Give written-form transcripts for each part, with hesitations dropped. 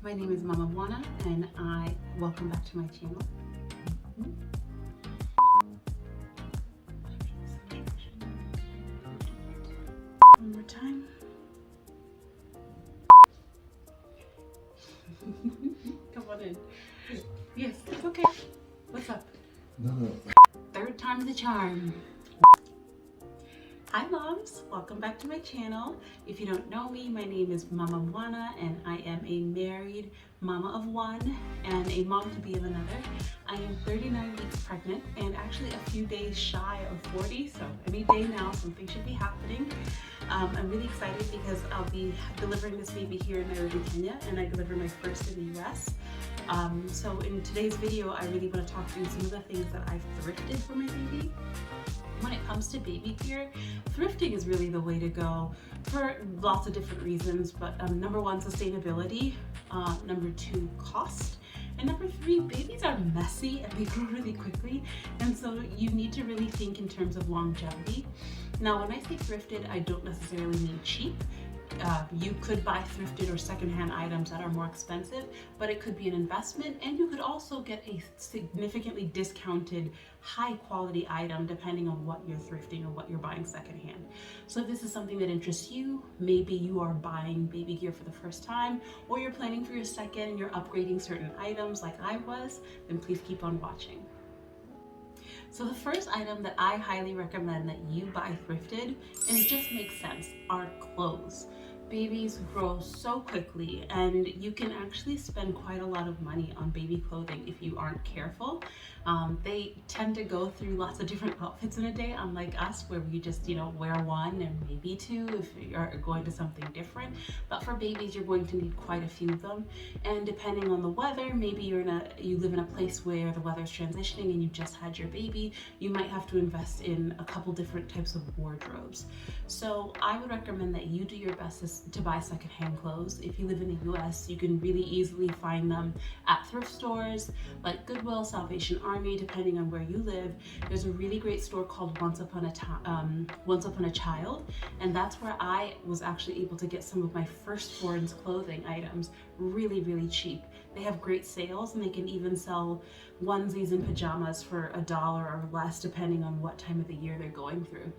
My name is Mama.declutter and welcome back to my channel. One more time. Come on in. Yes, it's okay. What's up? No. Third time's the charm. Hi moms, welcome back to my channel. If you don't know me, my name is Mama.declutter and I am a married mama of one and a mom to be of another. I am 39 weeks pregnant and actually a few days shy of 40, so any day now something should be happening. I'm really excited because I'll be delivering this baby here in Nairobi, Kenya, and I deliver my first in the US. So in today's video, I really want to talk through some of the things that I've thrifted for my baby. When it comes to baby gear, thrifting is really the way to go for lots of different reasons, but number one, sustainability, number two, cost, and number three, babies are messy and they grow really quickly, and so you need to really think in terms of longevity. Now, when I say thrifted, I don't necessarily mean cheap. You could buy thrifted or secondhand items that are more expensive, but it could be an investment, and you could also get a significantly discounted high quality item depending on what you're thrifting or what you're buying secondhand. So if this is something that interests you, maybe you are buying baby gear for the first time, or you're planning for your second and you're upgrading certain items like I was, then please keep on watching. So the first item that I highly recommend that you buy thrifted, and it just makes sense, are clothes. Babies grow so quickly and you can actually spend quite a lot of money on baby clothing if you aren't careful. They tend to go through lots of different outfits in a day, unlike us where we just, wear one and maybe two if you're going to something different. But for babies, you're going to need quite a few of them. And depending on the weather, maybe you live in a place where the weather's transitioning and you just had your baby, you might have to invest in a couple different types of wardrobes. So I would recommend that you do your best to buy secondhand clothes. If you live in the US, you can really easily find them at thrift stores like Goodwill, Salvation Army, depending on where you live. There's a really great store called Once Upon a Child, and that's where I was actually able to get some of my firstborn's clothing items really, really cheap. They have great sales and they can even sell onesies and pajamas for $1 or less depending on what time of the year they're going through.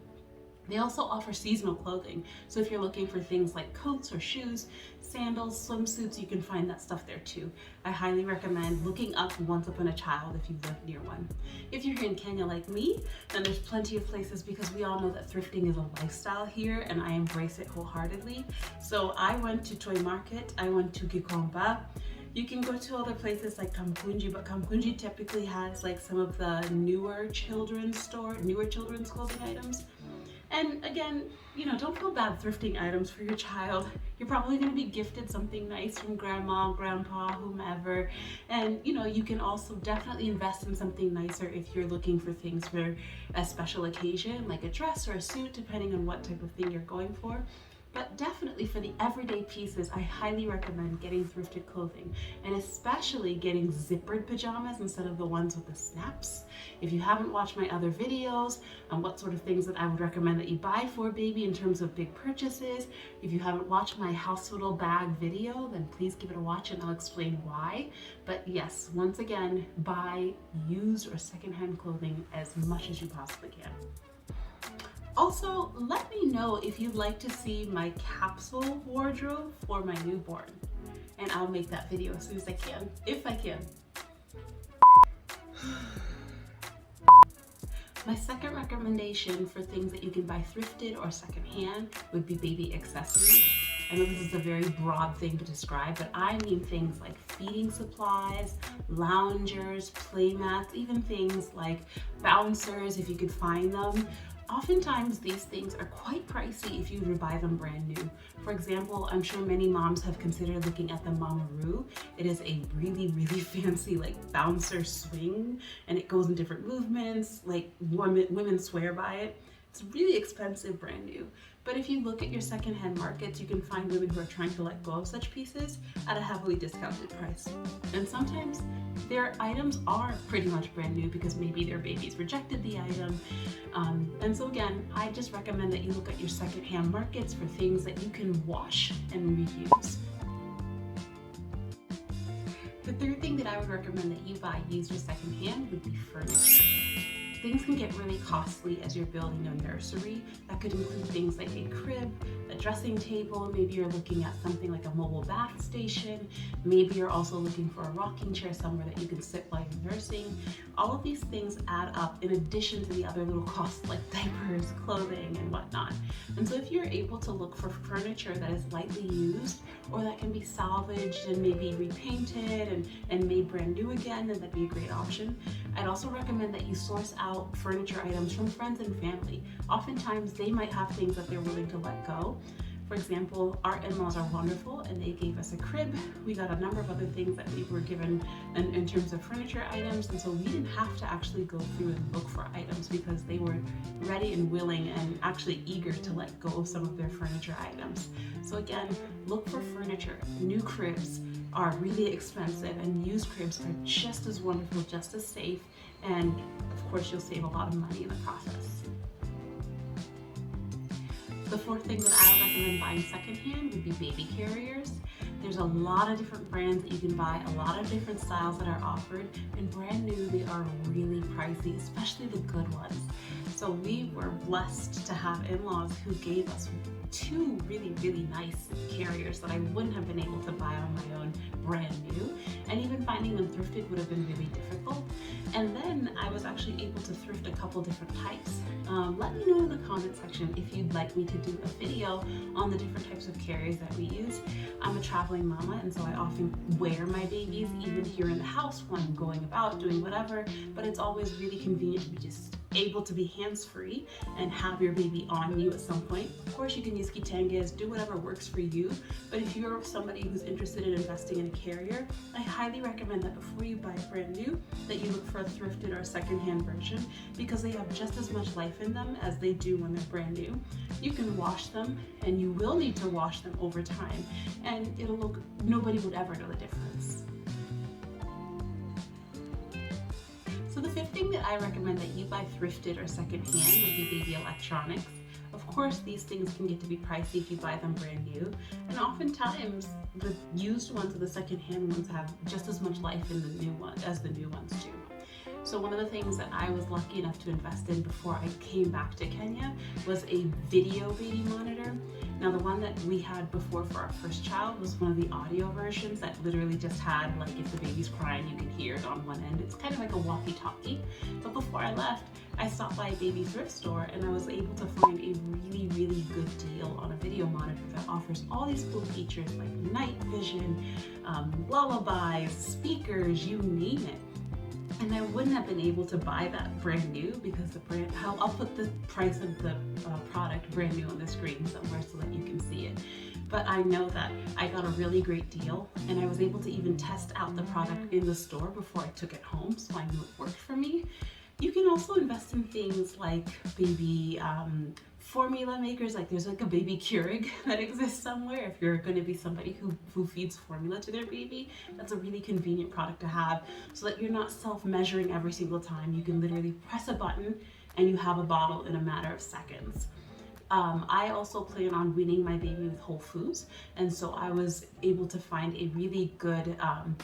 They also offer seasonal clothing, so if you're looking for things like coats or shoes, sandals, swimsuits, you can find that stuff there too. I highly recommend looking up Once Upon a Child if you live near one. If you're here in Kenya like me, then there's plenty of places because we all know that thrifting is a lifestyle here and I embrace it wholeheartedly. So I went to Toy Market, I went to Gikomba. You can go to other places like Kamkunji, but Kamkunji typically has like some of the newer children's clothing items. And again, don't feel bad thrifting items for your child. You're probably going to be gifted something nice from grandma, grandpa, whomever. And you can also definitely invest in something nicer if you're looking for things for a special occasion, like a dress or a suit, depending on what type of thing you're going for. But definitely for the everyday pieces, I highly recommend getting thrifted clothing, and especially getting zippered pajamas instead of the ones with the snaps. If you haven't watched my other videos on what sort of things that I would recommend that you buy for a baby in terms of big purchases, if you haven't watched my hospital bag video, then please give it a watch and I'll explain why. But yes, once again, buy used or secondhand clothing as much as you possibly can. Also, let me know if you'd like to see my capsule wardrobe for my newborn, and I'll make that video as soon as I can, if I can. My second recommendation for things that you can buy thrifted or secondhand would be baby accessories. I know this is a very broad thing to describe, but I mean things like feeding supplies, loungers, play mats, even things like bouncers if you could find them. Oftentimes these things are quite pricey if you were to buy them brand new. For example, I'm sure many moms have considered looking at the Mama.ru. It is a really, really fancy bouncer swing, and it goes in different movements, women swear by it. It's really expensive brand new. But if you look at your secondhand markets, you can find women who are trying to let go of such pieces at a heavily discounted price. And sometimes their items are pretty much brand new because maybe their babies rejected the item. And so again, I just recommend that you look at your secondhand markets for things that you can wash and reuse. The third thing that I would recommend that you buy used or secondhand would be furniture. Things can get really costly as you're building a nursery. That could include things like a crib, a dressing table, maybe you're looking at something like a mobile bath station, maybe you're also looking for a rocking chair somewhere that you can sit while you're nursing. All of these things add up in addition to the other little costs like diapers, clothing, and whatnot. And so if you're able to look for furniture that is lightly used or that can be salvaged and maybe repainted and made brand new again, then that'd be a great option. I'd also recommend that you source out furniture items from friends and family. Oftentimes they might have things that they're willing to let go. For example, our in-laws are wonderful and they gave us a crib. We got a number of other things that we were given in terms of furniture items, and so we didn't have to actually go through and look for items because they were ready and willing and actually eager to let go of some of their furniture items. So again, look for furniture. New cribs are really expensive and used cribs are just as wonderful, just as safe, and of course you'll save a lot of money in the process. The fourth thing that I would recommend buying secondhand would be baby carriers. There's a lot of different brands that you can buy, a lot of different styles that are offered, and brand new they are really pricey, especially the good ones. So we were blessed to have in-laws who gave us two really nice carriers that I wouldn't have been able to buy on my own brand new, and even finding them thrifted would have been really difficult. And then I was actually able to thrift a couple different types. Let me know in the comment section if you'd like me to do a video on the different types of carriers that we use. I'm a traveling mama, and so I often wear my babies even here in the house when I'm going about doing whatever, but it's always really convenient to be just able to be hands-free and have your baby on you at some point. Of course you can use kitangas, do whatever works for you, but if you're somebody who's interested in investing in a carrier, I highly recommend that before you buy brand new, that you look for a thrifted or a secondhand version, because they have just as much life in them as they do when they're brand new. You can wash them, and you will need to wash them over time, and it'll look, nobody would ever know the difference. So the fifth thing that I recommend that you buy thrifted or secondhand would be baby electronics. Of course, these things can get to be pricey if you buy them brand new, and oftentimes the used ones or the secondhand ones have just as much life in the new one as the new ones do. So one of the things that I was lucky enough to invest in before I came back to Kenya was a video baby monitor. Now the one that we had before for our first child was one of the audio versions that literally just had, like, if the baby's crying you can hear it on one end. It's kind of like a walkie-talkie. But before I left, I stopped by a baby thrift store and I was able to find a really good deal on a video monitor that offers all these cool features like night vision, lullabies, speakers, you name it. And I wouldn't have been able to buy that brand new because the brand, I'll put the price of the product brand new on the screen somewhere so that you can see it. But I know that I got a really great deal, and I was able to even test out the product in the store before I took it home, so I knew it worked for me. You can also invest in things like baby formula makers, like there's like a baby Keurig that exists somewhere. If you're going to be somebody who feeds formula to their baby, that's a really convenient product to have so that you're not self-measuring every single time. You can literally press a button and you have a bottle in a matter of seconds. I also plan on weaning my baby with whole foods, and so I was able to find a really good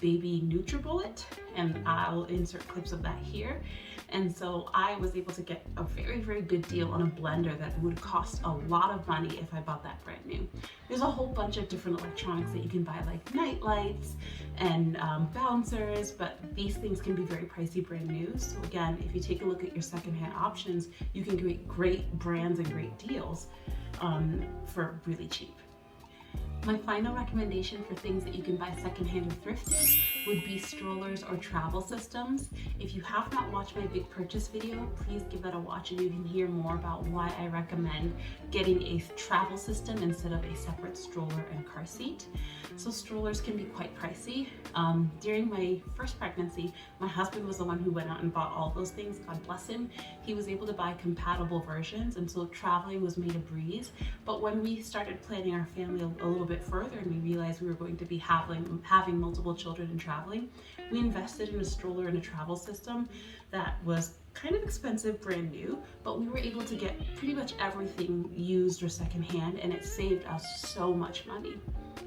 baby NutriBullet, and I'll insert clips of that here. And so I was able to get a very good deal on a blender that would cost a lot of money if I bought that brand new. There's a whole bunch of different electronics that you can buy, like night lights and bouncers, but these things can be very pricey brand new. So again, if you take a look at your secondhand options, you can get great brands and great deals for really cheap. My final recommendation for things that you can buy secondhand or thrifted would be strollers or travel systems. If you have not watched my big purchase video, please give that a watch and you can hear more about why I recommend getting a travel system instead of a separate stroller and car seat. So strollers can be quite pricey. During my first pregnancy, my husband was the one who went out and bought all those things, God bless him. He was able to buy compatible versions, and so traveling was made a breeze. But when we started planning our family a little bit further and we realized we were going to be having multiple children and traveling, we invested in a stroller and a travel system that was kind of expensive brand new, but we were able to get pretty much everything used or secondhand, and it saved us so much money.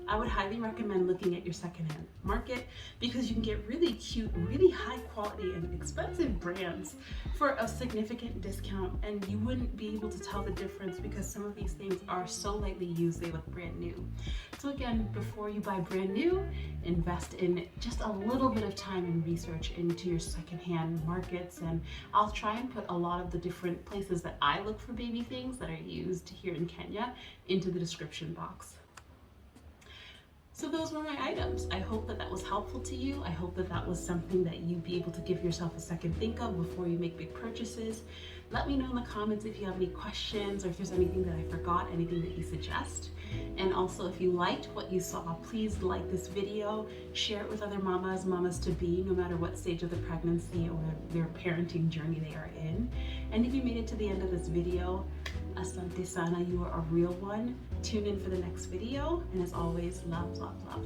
I would highly recommend looking at your secondhand market because you can get really cute, really high quality and expensive brands for a significant discount, and you wouldn't be able to tell the difference because some of these things are so lightly used they look brand new. So again, before you buy brand new, invest in just a little bit of time and research into your secondhand markets, and I'll try and put a lot of the different places that I look for baby things that are used here in Kenya into the description box. So those were my items. I hope that that was helpful to you. I hope that that was something that you'd be able to give yourself a second think of before you make big purchases. Let me know in the comments if you have any questions or if there's anything that I forgot, anything that you suggest. And also, if you liked what you saw, please like this video, share it with other mamas to be, no matter what stage of the pregnancy or their parenting journey they are in. And if you made it to the end of this video, asante sana, you are a real one. Tune in for the next video, and as always, love, love, love.